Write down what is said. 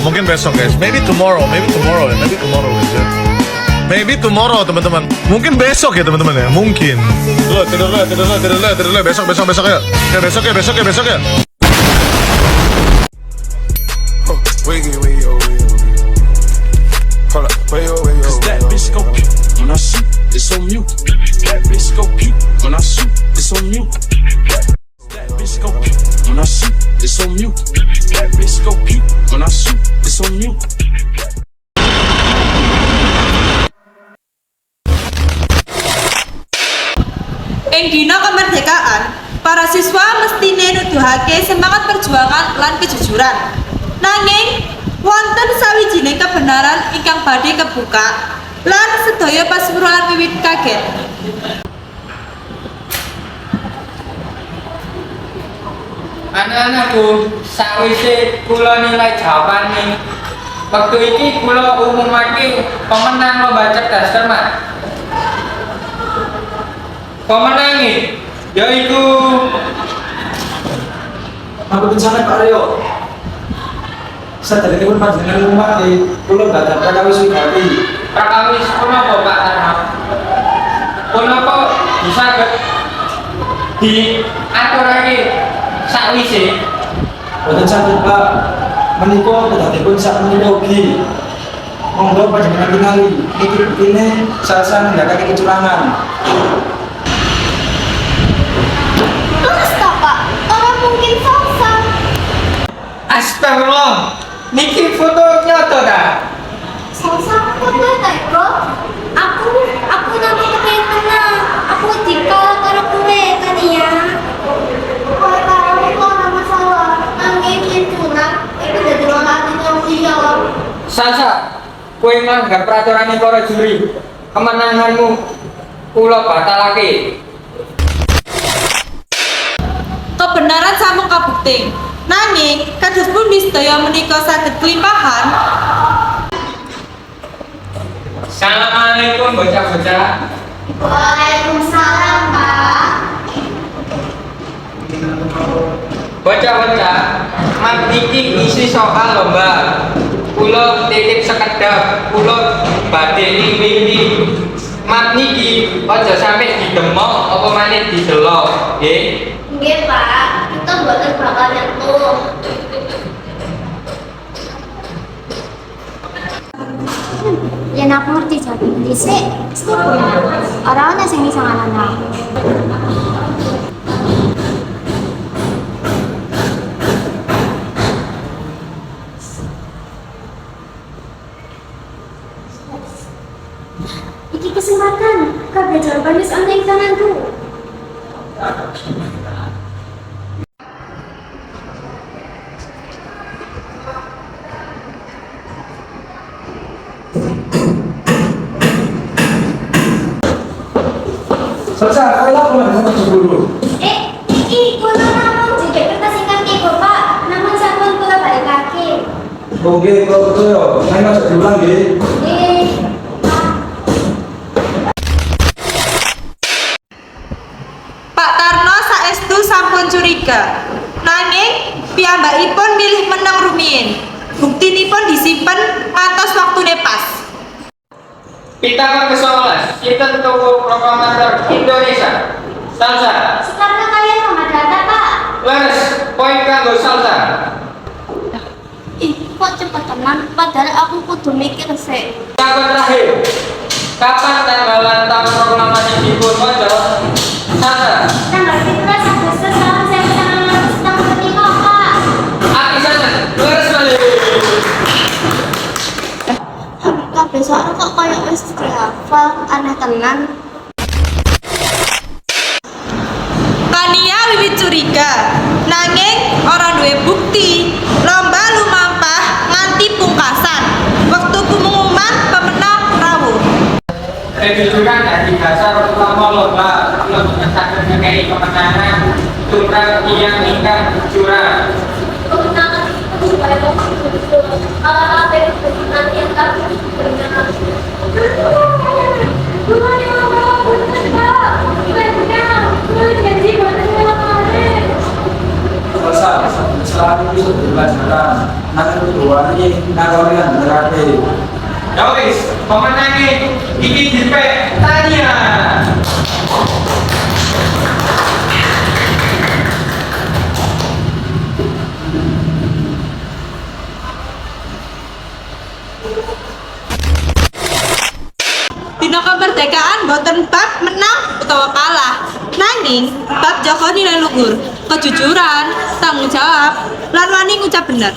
mungkin besok guys. Maybe tomorrow ya, guys ya. Maybe tomorrow teman-teman. Mungkin besok ya teman-teman ya, mungkin. Tidur dulu. Besok ya. Besok ya. Hold up, cause that bitch go puke when I shoot, it's on mute. That bitch go puke when I shoot, it's on mute. That bitch go puke when I shoot, it's on mute. That bitch go puke when I shoot, it's on mute. Ing dina kemerdekaan, para siswa mestine nuduhake semangat perjuangan lan kejujuran. Nanging wonten sawijining kebenaran ingkang badhe kebuka lan sedaya pasuruan wiwit kaget. Anak-anakku, sakwise kula nilai jawabane, wektu iki kula umumake pemenang lomba cerdas cermat. Pemenangnya yaitu Aku sangat Pak Rio. Sadar ini pun panjenengan rumah di Pulau Badan Prakawis Wigati. Prakawis punapa Pak Arnab? Punapa bisa diaturake sakwise? Boten saged Pak. Menika kedadipun sak menika ugi. Monggo panjenengan tingali niki buktine sasa nindakake kecurangan. Terus Pak, orang mungkin faksa. Astagfirullah, niki foto nyoto dah. Faksa kok nggak bro? Aku nanti kepengen menang. Aku dikalah karo kowe kan ya. Kowe karo aku ora masalah. Angin itu nak, itu jadi malah yang dia. Sasa, kowe nganggap peraturan para juri, kemenanganmu kula batalake. Kebenaran sampun kabukti. Nanging kados pundi sedaya menika saged kelimpahan. Assalamualaikum bocah-bocah. Waalaikumsalam Pak. Bocah-bocah, mat niki isi soal lomba. Kula titip sekedap, kula badhe limbi. Mat niki aja sampe didemok apa maneh didelok, nggih. Nggih Pak, kita mboten bakal nyentuh. Yen aku ngerti jadi dhisik, mesti punya. Ora ana sing bisa ngalahno. Iki kesempatan, kabeh jawaban wis ana ing tanganku. Sasa, kowe lha kok dulu. Iki kula namung jejak kertas ingkang tiga Pak, namun sampun kula balikake. Oke, kalau betul ya, saya nggak usah diulang nggih. Nggih. Pak Tarno saestu sampun curiga. Nanging piyambakipun milih menang rumiyin. Buktinipun disimpen ngantos waktune pas. Pitakan ke-11, kita tunggu proklamator Indonesia. Salsa. Soekarno kaya sama data Pak. Leres, poin kanggo salsa. Ih, kok cepet tenan, padahal aku kudu mikir sih. Yang terakhir, kapan tanggalan tahun proklamasi dipunwajo? Salsa. Tanggal 17 Agustus tahun 1945 Pak. Aki saja, leres balik. Kabeh soal kok kaya wis dihafal, aneh tenan. Tania wiwit curiga. Nanging ora duwe bukti. Lomba lumampah nganti pungkasan. Wektu pengumuman pemenang rawuh. Kejujuran dari dasar utama lomba belum mengesahkan mengenai kemenangan tunggal yang ingkang kejujuran. Kemenangan itu supaya kamu betul. Kalau apa yang kemenangan yang kamu benar. Sasa, selalu itu pelajaran. nang kedua ini nagawin lan berarti. Ya wis, pemenangnya iki dipek Tania. Dina kemerdekaan boten bab menang utawa kalah. Nanging bab jaga nilai luhur, kejujuran, tanggung jawab, lan wani ngucap bener.